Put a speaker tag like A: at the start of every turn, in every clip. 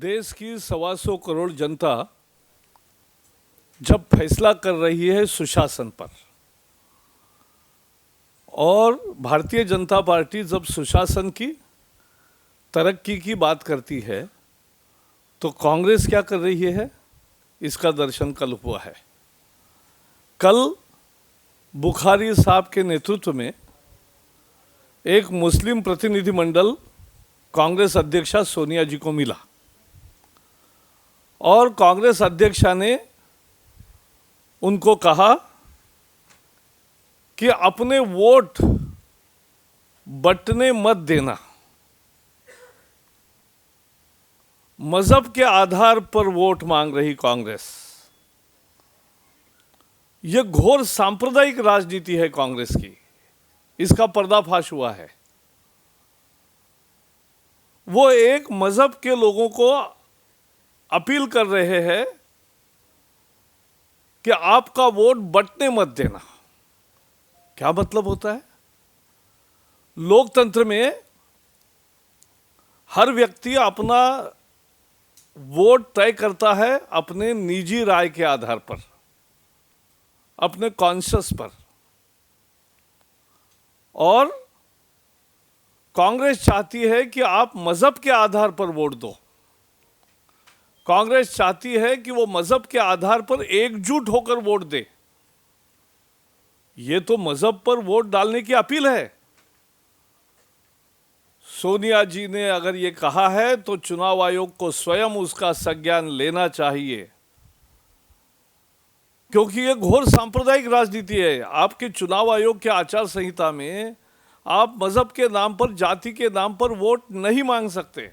A: देश की 125 करोड़ जनता जब फैसला कर रही है सुशासन पर और भारतीय जनता पार्टी जब सुशासन की तरक्की की बात करती है तो कांग्रेस क्या कर रही है, इसका दर्शन कल हुआ है। कल बुखारी साहब के नेतृत्व में एक मुस्लिम प्रतिनिधिमंडल कांग्रेस अध्यक्षा सोनिया जी को मिला और कांग्रेस अध्यक्षा ने उनको कहा कि अपने वोट बंटने मत देना, मजहब के आधार पर वोट मांग रही कांग्रेस। यह घोर सांप्रदायिक राजनीति है कांग्रेस की, इसका पर्दाफाश हुआ है। वो एक मजहब के लोगों को अपील कर रहे हैं कि आपका वोट बंटने मत देना। क्या मतलब होता है? लोकतंत्र में हर व्यक्ति अपना वोट तय करता है अपने निजी राय के आधार पर, अपने कॉन्शियस पर। और कांग्रेस चाहती है कि आप मजहब के आधार पर वोट दो। कांग्रेस चाहती है कि वो मजहब के आधार पर एकजुट होकर वोट दे। ये तो मजहब पर वोट डालने की अपील है। सोनिया जी ने अगर ये कहा है तो चुनाव आयोग को स्वयं उसका संज्ञान लेना चाहिए, क्योंकि ये घोर सांप्रदायिक राजनीति है। आपके चुनाव आयोग के आचार संहिता में आप मजहब के नाम पर, जाति के नाम पर वोट नहीं मांग सकते,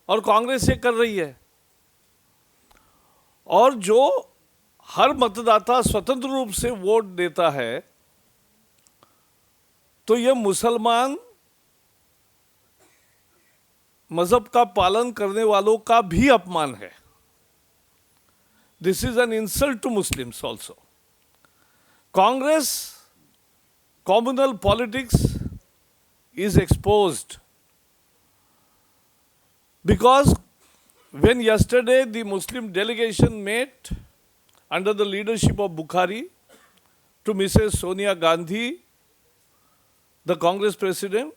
A: और कांग्रेस ये कर रही है। और जो हर मतदाता स्वतंत्र रूप से वोट देता है, तो ये मुसलमान मजहब का पालन करने वालों का भी अपमान है। This is an insult to Muslims also. Congress communal politics is exposed because when yesterday the Muslim delegation met under the leadership of Bukhari to Mrs. Sonia Gandhi, the Congress president,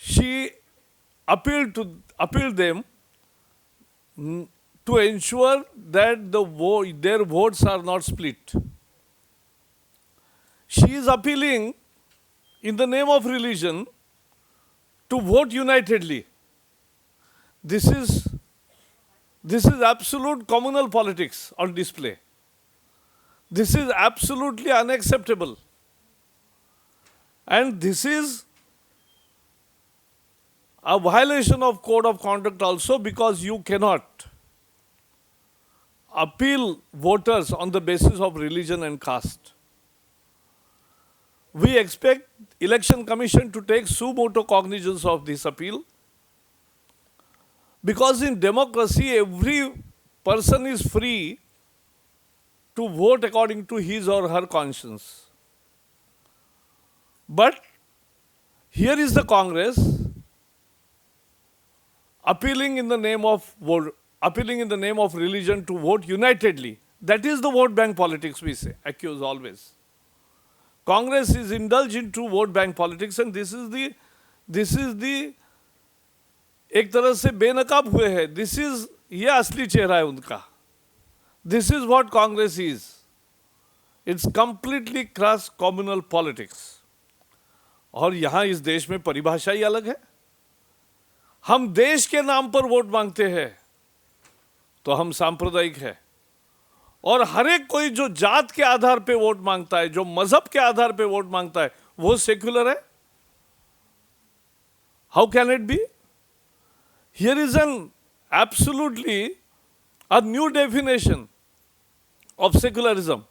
A: she appealed them to ensure that their votes are not split. She is appealing in the name of religion to vote unitedly. This is absolute communal politics on display. This is absolutely unacceptable. And this is a violation of code of conduct also, because you cannot appeal voters on the basis of religion and caste. We expect Election Commission to take suo motu cognizance of this appeal, because in democracy every person is free to vote according to his or her conscience. But here is the Congress appealing in the name of religion to vote unitedly. That is the vote bank politics we say, accuse always. Congress is indulged into vote bank politics, and this is the एक तरह से बेनकाब हुए हैं। ये असली चेहरा है उनका। This is what Congress is. It's completely cross communal politics. और यहाँ इस देश में परिभाषा ही अलग है। हम देश के नाम पर वोट मांगते हैं तो हम सांप्रदायिक है, और हर एक कोई जो जात के आधार पे वोट मांगता है, जो मजहब के आधार पे वोट मांगता है, वो सेक्युलर है। How can it be? Here is an absolutely a new definition of secularism,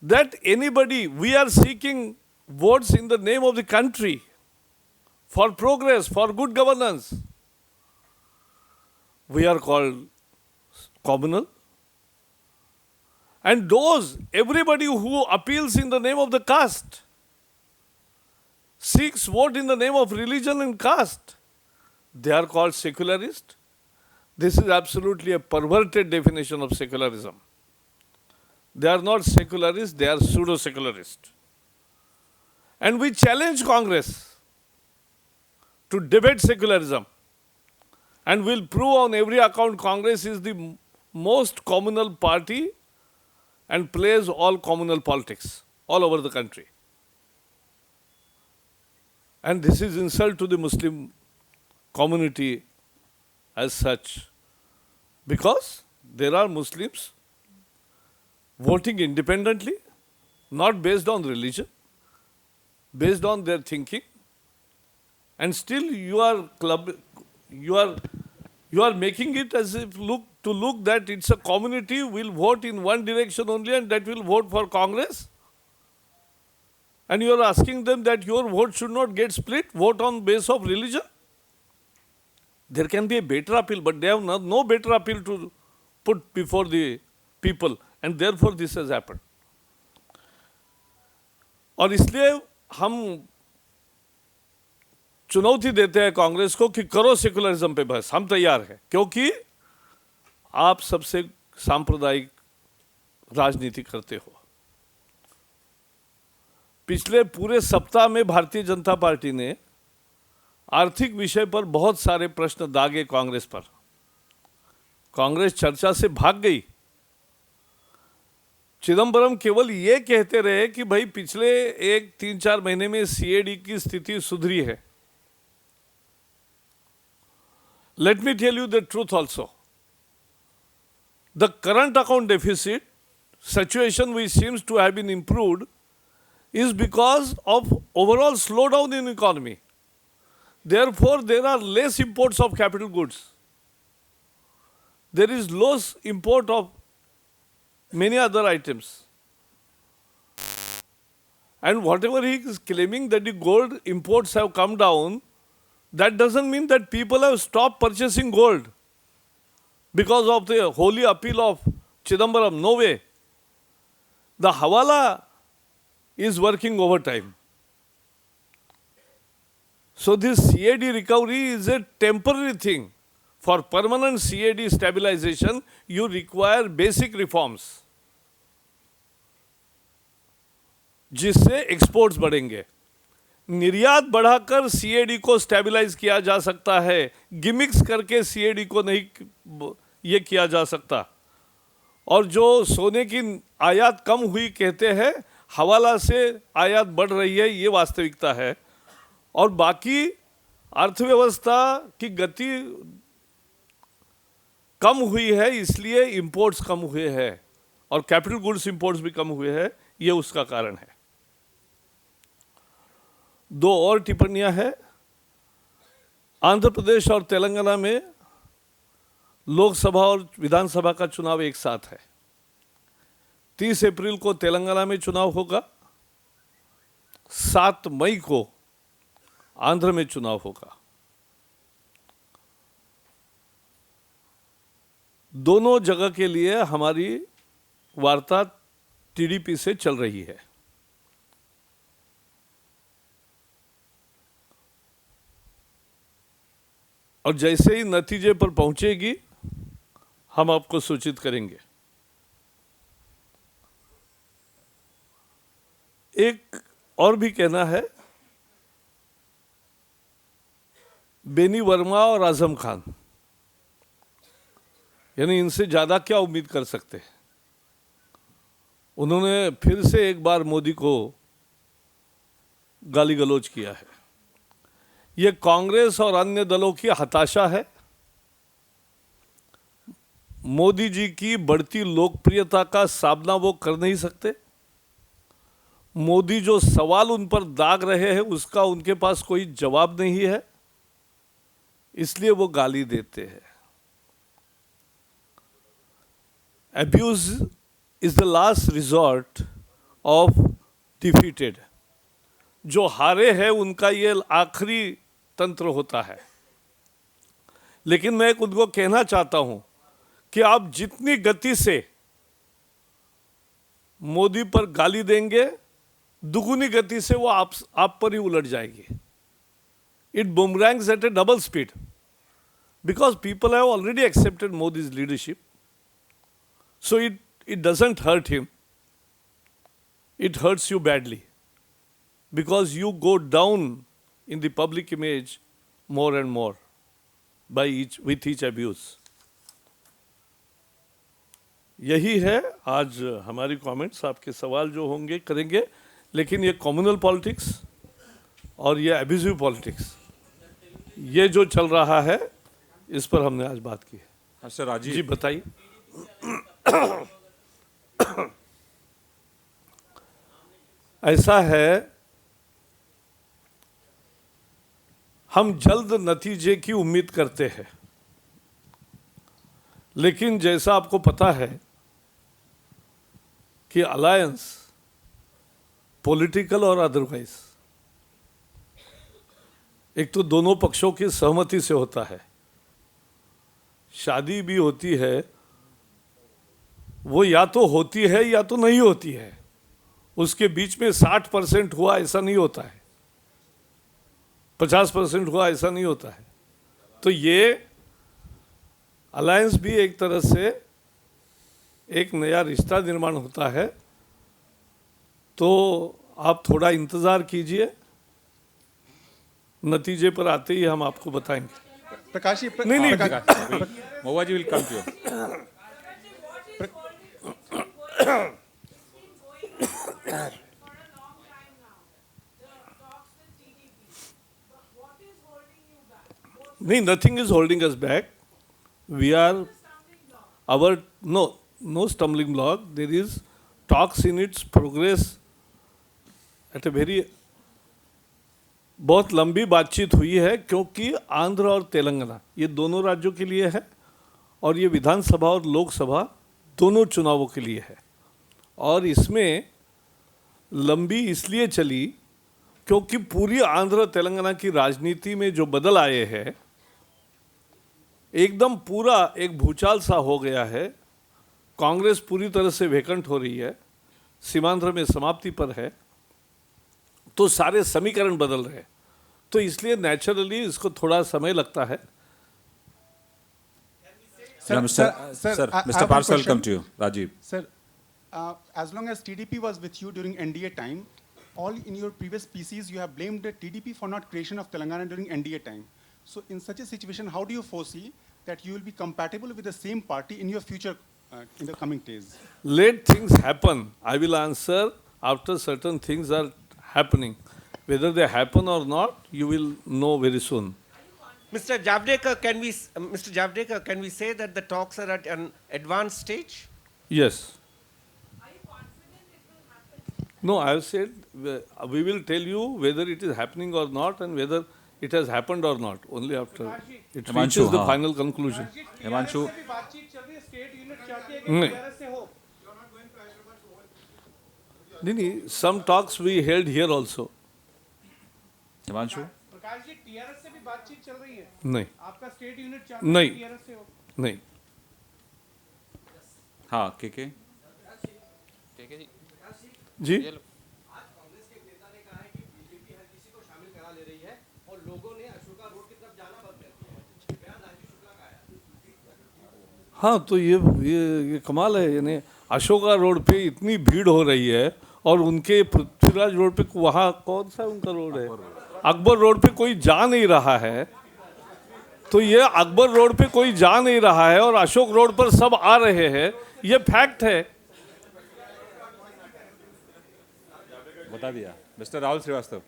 A: that anybody, we are seeking votes in the name of the country, for progress, for good governance. We are called communal. And everybody who appeals in the name of the caste, Sikhs vote in the name of religion and caste. They are called secularist. This is absolutely a perverted definition of secularism. They are not secularists, they are pseudo-secularists. And we challenge Congress to debate secularism. And we'll prove on every account Congress is the most communal party and plays all communal politics all over the country. And this is insult to the Muslim community as such, because there are Muslims voting independently, not based on religion, based on their thinking, and still you are making it as if look that it's a community will vote in one direction only and that will vote for Congress. And you are asking them that your vote should not get split, vote on base of religion. There can be a better appeal, but they have no better appeal to put before the people, and therefore this has happened. और इसलिए हम चुनौती देते हैं कांग्रेस को कि करो secularism पे बहस, हम तैयार हैं, क्योंकि आप सबसे सांप्रदायिक राजनीति करते हो। पिछले पूरे सप्ताह में भारतीय जनता पार्टी ने आर्थिक विषय पर बहुत सारे प्रश्न दागे कांग्रेस पर। कांग्रेस चर्चा से भाग गई। चिदंबरम केवल ये कहते रहे कि भाई पिछले 3-4 महीने में सीएडी की स्थिति सुधरी है। Let me tell you the truth also. The current account deficit situation, which seems to have been improved, is because of overall slowdown in economy. Therefore, there are less imports of capital goods. There is less import of many other items. And whatever he is claiming that the gold imports have come down, that doesn't mean that people have stopped purchasing gold because of the holy appeal of Chidambaram. No way. The Hawala is working overtime. So this CAD recovery is a temporary thing. For permanent CAD stabilization, you require basic reforms, जिससे exports बढ़ेंगे। निर्यात बढ़ाकर CAD को stabilise किया जा सकता है, gimmicks करके सीएडी को नहीं ये किया जा सकता। और जो सोने की आयात कम हुई कहते हैं, हवाला से आयात बढ़ रही है, ये वास्तविकता है। और बाकी अर्थव्यवस्था की गति कम हुई है, इसलिए इंपोर्ट्स कम हुए हैं और कैपिटल गुड्स इंपोर्ट्स भी कम हुए हैं, ये उसका कारण है। 2 और टिप्पणियां हैं। आंध्र प्रदेश और तेलंगाना में लोकसभा और विधानसभा का चुनाव एक साथ है। 30 अप्रैल को तेलंगाना में चुनाव होगा, 7 मई को आंध्र में चुनाव होगा। दोनों जगह के लिए हमारी वार्ता टीडीपी से चल रही है। और जैसे ही नतीजे पर पहुंचेगी, हम आपको सूचित करेंगे। एक और भी कहना है, बेनी वर्मा और आजम खान, यानी इनसे ज्यादा क्या उम्मीद कर सकते हैं। उन्होंने फिर से एक बार मोदी को गाली गलौज किया है। ये कांग्रेस और अन्य दलों की हताशा है। मोदी जी की बढ़ती लोकप्रियता का सामना वो कर नहीं सकते। मोदी जो सवाल उन पर दाग रहे हैं, उसका उनके पास कोई जवाब नहीं है, इसलिए वो गाली देते हैं। Abuse is the last resort of defeated. जो हारे हैं उनका ये आखिरी तंत्र होता है। लेकिन मैं उनको कहना चाहता हूं कि आप जितनी गति से मोदी पर गाली देंगे, दुगुनी गति से वो आप पर ही उलट जाएगी. It boomerangs at a double speed because people have already accepted Modi's leadership. So it doesn't hurt him. It hurts you badly because you go down in the public image more and more with each abuse. यही है आज हमारी comments. आपके सवाल जो होंगे करेंगे, लेकिन ये कम्युनल पॉलिटिक्स और ये एब्यूजिव पॉलिटिक्स, ये जो चल रहा है, इस पर हमने आज बात की है.
B: अच्छा राजीव
A: जी बताइए. ऐसा है, हम जल्द नतीजे की उम्मीद करते हैं, लेकिन जैसा आपको पता है कि अलायंस पॉलिटिकल और अदरवाइज एक तो दोनों पक्षों की सहमति से होता है. शादी भी होती है, वो या तो होती है या तो नहीं होती है. उसके बीच में 60% हुआ ऐसा नहीं होता है, 50% हुआ ऐसा नहीं होता है. तो ये अलायंस भी एक तरह से एक नया रिश्ता निर्माण होता है. तो आप थोड़ा इंतज़ार कीजिए, नतीजे पर आते ही हम आपको बताएंगे.
C: प्रकाश जी,
A: नहीं,
B: महुआ जी विल कम टू यू.
A: नहीं, nothing is holding us back. We are no stumbling block. There is talks in its progress at a very बहुत लंबी बातचीत हुई है, क्योंकि आंध्र और तेलंगाना ये दोनों राज्यों के लिए है और ये विधानसभा और लोकसभा दोनों चुनावों के लिए है. और इसमें लंबी इसलिए चली क्योंकि पूरी आंध्र तेलंगाना की राजनीति में जो बदल आए हैं, एकदम पूरा एक भूचाल सा हो गया है. कांग्रेस पूरी तरह से वेकेंट हो रही है, सीमांध्र में समाप्ति पर है, तो सारे समीकरण बदल रहे हैं. तो इसलिए नेचुरली इसको थोड़ा समय लगता है.
B: Mr. Parsa will come to you. Rajiv.
C: Sir, as long as TDP was with you during NDA time, all in your previous PCs you have blamed the TDP for not creation of Telangana during NDA time. So in such a situation, how do you foresee that you will be compatible with the same party in your future, in the coming days?
A: Let things happen. I will answer after certain things are happening. Whether they happen or not, you will know very soon.
D: Mr. Javadekar, can we say that the talks are at an advanced stage?
A: Yes. No, I have said we will tell you whether it is happening or not and whether it has happened or not. Only after it reaches the final conclusion.
B: Himanshu,
A: नहीं, some talks we held here also.
B: Himanshu,
E: Prakash ji, TRS से भी बातचीत चल रही है.
A: नहीं,
E: आपका state unit चाहता है
A: नहीं,
E: टीआरएस से हो.
A: नहीं.
B: हाँ के
A: जी.
F: आज कांग्रेस के नेता ने कहा है कि बीजेपी हर किसी को शामिल करा ले रही है और लोगों ने अशोका रोड की तरफ जाना बंद कर दिया है. बयान राजीव शुक्ला का आया.
A: हाँ, तो ये कमाल है. यानी अशोका रोड पे इतनी भीड़ हो रही है और उनके पृथ्वीराज रोड पे, वहाँ कौन सा उनका रोड है, अकबर रोड पे कोई जा नहीं रहा है. तो ये अकबर रोड पे कोई जा नहीं रहा है और अशोक रोड पर सब आ रहे हैं, ये फैक्ट है.
B: बता दिया. Mister Rahul Srivastava.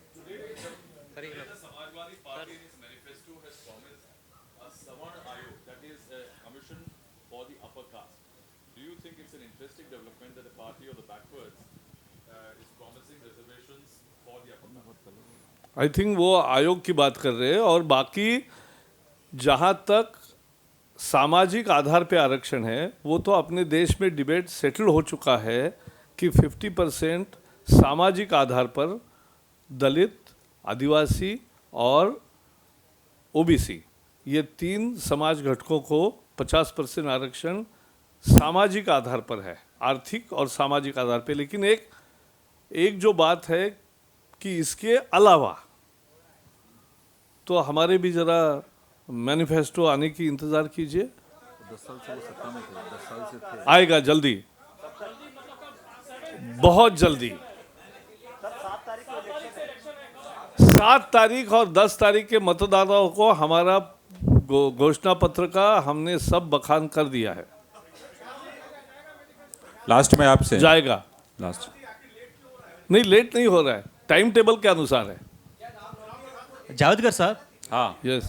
G: Samajwadi Party in its manifesto has promised a Savarna Ayog, that is a commission for the upper caste. Do you think it's an interesting development that the party of the backwards is promising reservations for the upper caste?
A: I think वो आयोग की बात कर रहे हैं. और बाकी जहाँ तक सामाजिक आधार पे आरक्षण है, वो तो अपने देश में डिबेट सेटल हो चुका है कि 50% सामाजिक आधार पर दलित, आदिवासी और ओबीसी, ये 3 समाज घटकों को 50% आरक्षण सामाजिक आधार पर है, आर्थिक और सामाजिक आधार पे. लेकिन एक एक जो बात है कि इसके अलावा तो हमारे भी जरा मैनिफेस्टो आने की इंतजार कीजिए,
B: 10 साल से वो सत्ता में थे, 10 साल से थे।
A: आएगा जल्दी, बहुत जल्दी। 7 तारीख और 10 तारीख के मतदाताओं को हमारा घोषणा पत्र का हमने सब बखान कर दिया है।
B: लास्ट में आपसे
A: जाएगा,
B: लास्ट
A: नहीं लेट नहीं हो रहा है, टाइम टेबल के अनुसार है।
H: Javadkar sir,
B: हाँ
A: yes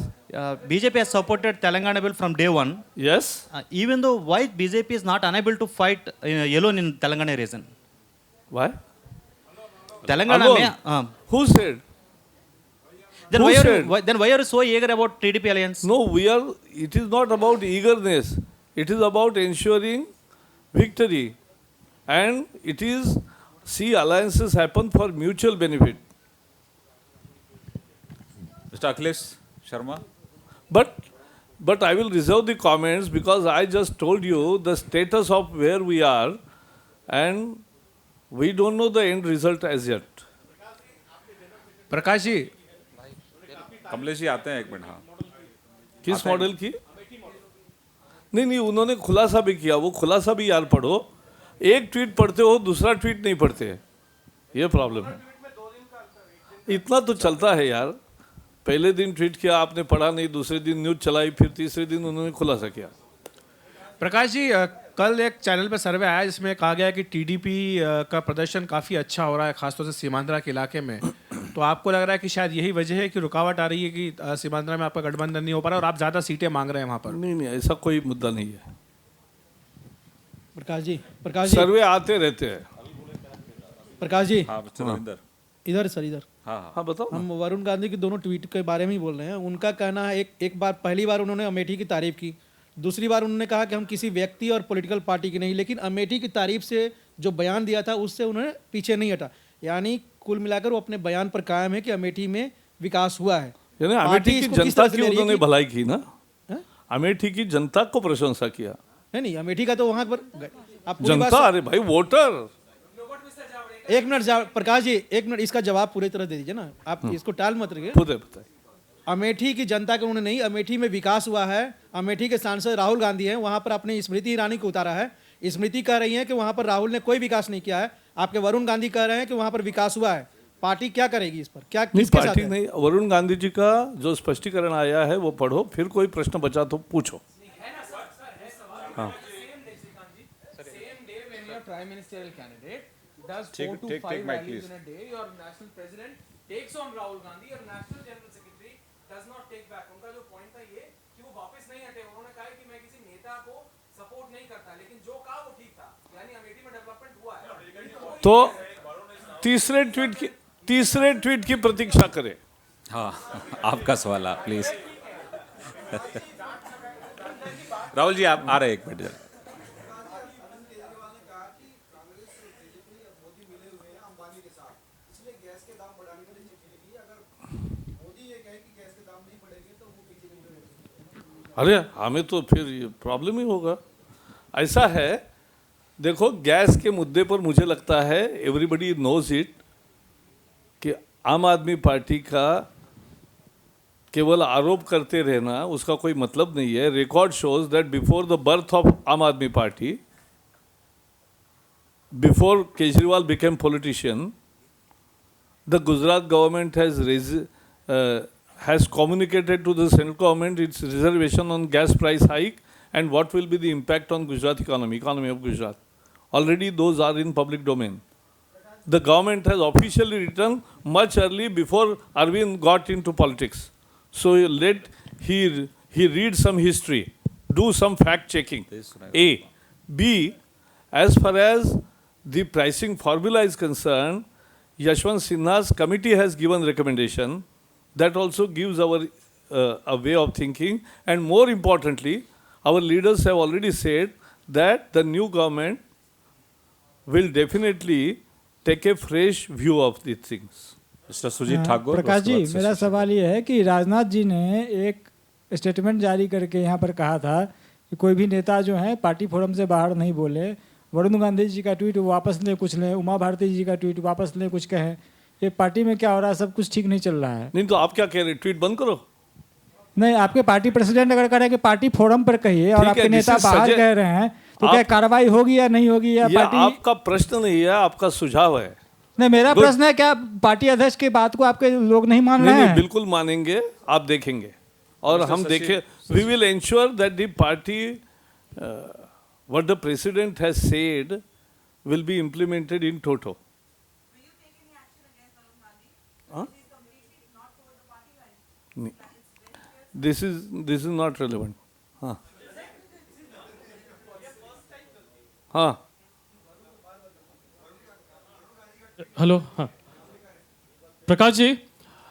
H: BJP has supported Telangana bill from day one.
A: Yes
H: Even though why BJP is not unable to fight alone in Telangana region?
A: Why
H: Telangana
A: Alone?
H: में
A: who said
H: then
A: Who
H: why are
A: said?
H: you, then why are you so eager about TDP alliance?
A: No, it is not about eagerness. It is about ensuring victory. And it is, see, alliances happen for mutual benefit.
B: Mister Akhilesh Sharma
A: But I will reserve the comments because I just told you the status of where we are and we don't know the end result as yet.
E: Prakash ji,
B: Kamlesh ji आते हैं एक minute. हाँ
A: किस model की? नहीं, उन्होंने खुलासा भी किया, वो खुलासा भी यार पढ़ो। एक ट्वीट पढ़ते हो, दूसरा ट्वीट नहीं पढ़ते, ये प्रॉब्लम है। इतना तो चलता है यार, पहले दिन ट्वीट किया आपने पढ़ा नहीं, दूसरे दिन न्यूज़ चलाई, फिर तीसरे दिन उन्होंने खुलासा किया।
E: प्रकाश जी, कल एक चैनल पे सर्वे आया जिसमें कहा गया कि टीडीपी का प्रदर्शन काफ़ी अच्छा हो रहा है, खासतौर से सीमांध्रा के इलाके में। तो आपको लग रहा है कि शायद यही वजह है कि रुकावट आ रही है कि सीमांध्रा में आपका गठबंधन नहीं हो पा रहा और आप ज़्यादा सीटें मांग रहे हैं वहाँ पर?
A: नहीं, ऐसा कोई मुद्दा नहीं है।
I: प्रकाश जी
A: सर्वे आते रहते हैं।
I: प्रकाश जी
B: हाँ मिस्टर रविंदर,
I: इधर सर, इधर
B: हाँ हाँ
A: हाँ बताओ ना।
I: हम वरुण गांधी की दोनों ट्वीट के बारे में ही बोल रहे हैं। उनका कहना है, एक बार पहली बार उन्होंने अमेठी की तारीफ की, दूसरी बार उन्होंने कहा कि हम किसी व्यक्ति और पॉलिटिकल पार्टी की नहीं, लेकिन अमेठी की तारीफ से जो बयान दिया था उससे उन्होंने पीछे नहीं हटा। यानी कुल मिलाकर वो अपने बयान पर कायम है कि अमेठी में विकास हुआ है।
A: यानी
I: पार्टी
A: अमेठी की
I: इसको किस
A: जनता
I: तरह से
A: की
I: ले रही है
A: उन्होंने
I: कि-
A: भलाई की ना,
I: हैं?
A: अमेठी की जनता को प्रशंसा किया।
I: नहीं, अमेठी का तो वहां पर आप पूरी बात
A: जनता, अरे भाई वोटर।
I: एक मिनट प्रकाश जी, एक मिनट, इसका जवाब पूरी तरह दे दीजिए ना, आप इसको टाल मत रखिए।
A: बताइए।
I: अमेठी की जनता को उन्होंने नहीं, अमेठी में विकास हुआ है। अमेठी के सांसद राहुल गांधी हैं, वहां पर अपने स्मृति ईरानी को उतारा है। स्मृति कह रही है कि वहां पर राहुल ने कोई विकास नहीं किया है। आपके वरुण गांधी कह रहे हैं कि वहां पर विकास हुआ है। पार्टी क्या करेगी इस पर? क्या
A: नहीं,
I: किसके साथ
A: पार्टी
I: है?
A: नहीं, वरुण गांधी जी का जो स्पष्टीकरण आया है वो पढ़ो, फिर कोई प्रश्न बचा तो पूछो। हाँ
E: Prime ministerial candidate does
B: Take-
E: 4 to
B: take
E: 5
B: mic,
E: rallies
B: please.
E: in a day. Your national president takes on Rahul Gandhi. Your national general secretary does not take back. उनका जो पॉइंट था ये कि वो वापस नहीं हटे। उन्होंने कहा कि मैं किसी नेता को सपोर्ट नहीं करता, लेकिन जो कहा वो ठीक था। यानी अमेठी में डेवलपमेंट हुआ है।
A: तो तीसरे ट्वीट की प्रतीक्षा करें।
B: हाँ आपका सवाल आप प्लीज। राहुल जी आप आ रहे हैं एक मिनट जरा।
A: अरे हमें तो फिर ये प्रॉब्लम ही होगा। ऐसा है, देखो गैस के मुद्दे पर मुझे लगता है एवरीबडी नोज इट कि आम आदमी पार्टी का केवल आरोप करते रहना उसका कोई मतलब नहीं है। Record shows that before the birth of आम आदमी party, before Kejriwal became politician, the Gujarat government has communicated to the central government its reservation on gas price hike and what will be the impact on Gujarat economy of Gujarat. Already those are in public domain. The government has officially written much early before Arvind got into politics. So let he read some history, do some fact checking. A. B. As far as the pricing formula is concerned, Yashwant Sinha's committee has given recommendation. That also gives our a way of thinking. And more importantly, our leaders have already said that the new government will definitely take a fresh view of these things.
B: Mister Sujeet Thakur.
J: Prakash ji, मेरा सवाल ये है कि राजनाथ जी ने एक statement जारी करके यहाँ पर कहा था कि कोई भी नेता जो है पार्टी फोरम से बाहर नहीं बोले वरुण गांधी जी का ट्वीट वापस लें कुछ लें, उमा भारती जी का ट्वीट वापस लें कुछ कहें। ये पार्टी में क्या हो रहा है, सब कुछ ठीक नहीं चल रहा है।
A: नहीं तो आप क्या कह रहे हैं, ट्वीट बंद करो?
J: नहीं, आपके पार्टी प्रेसिडेंट अगर कह रहे हैं कि पार्टी फोरम पर कहिए और
A: ठीक है,
J: आपके
A: this
J: नेता
A: is
J: बाहर
A: suggest-
J: कह रहे हैं, तो क्या कार्रवाई होगी या नहीं होगी, या
A: यह
J: पार्टी?
A: आपका प्रश्न नहीं है, आपका सुझाव है।
J: नहीं, मेरा प्रश्न है, क्या पार्टी अध्यक्ष की बात को आपके लोग नहीं मान
A: नहीं
J: रहे
A: नहीं,
J: हैं?
A: बिल्कुल मानेंगे, आप देखेंगे और हम देखें। We will ensure that the party what the president has said will be implemented in toto.
K: Will you take any action against Varun Gandhi?
A: Huh?
K: This is completely not toward the party line.
A: This is not relevant. हाँ हाँ
L: Hello. Prakash ji,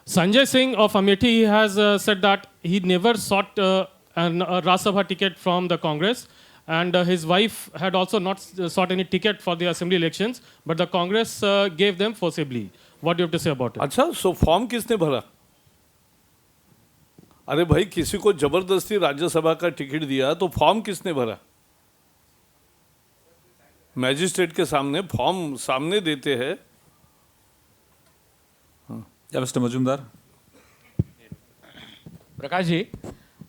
L: Sanjay Singh of Amethi has said that he never sought a Rajya Sabha ticket from the Congress, and his wife had also not sought any ticket for the assembly elections, but the Congress gave them forcibly. What do you have to say about it?
A: अच्छा, so form किसने भरा? अरे भाई, किसी को जबरदस्ती राज्यसभा का ticket दिया तो फॉर्म किसने भरा? मैजिस्ट्रेट के सामने फॉर्म सामने देते हैं।
B: या मिस्टर मजूमदार।
M: प्रकाश जी,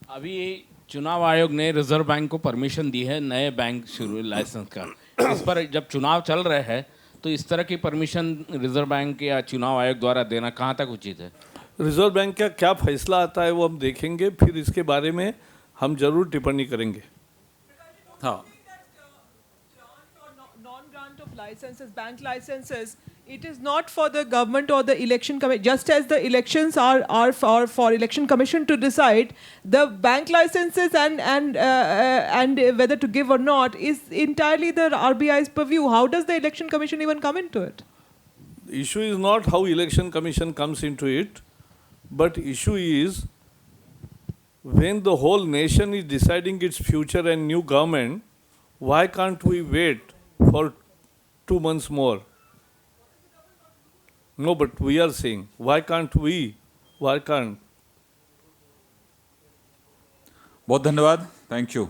M: अभी चुनाव आयोग ने रिजर्व बैंक को परमिशन दी है नए बैंक शुरू लाइसेंस का। इस पर जब चुनाव चल रहे हैं तो इस तरह की परमिशन रिजर्व बैंक या चुनाव आयोग द्वारा देना कहाँ तक उचित है?
A: रिजर्व बैंक का क्या फैसला आता है वो हम देखेंगे, फिर इसके बारे में हम जरूर टिप्पणी करेंगे।
B: हाँ,
N: non-grant of licenses, bank licenses, it is not for the government or the election commission. Just as the elections are for election commission to decide, the bank licenses and whether to give or not is entirely the RBI's purview. How does the election commission even come into it?
A: The issue is not how election commission comes into it, but issue is when the whole nation is deciding its future and new government, why can't we wait for 2 months more? No, but we are saying, why can't we? Why can't?
B: बहुत धन्यवाद, thank you.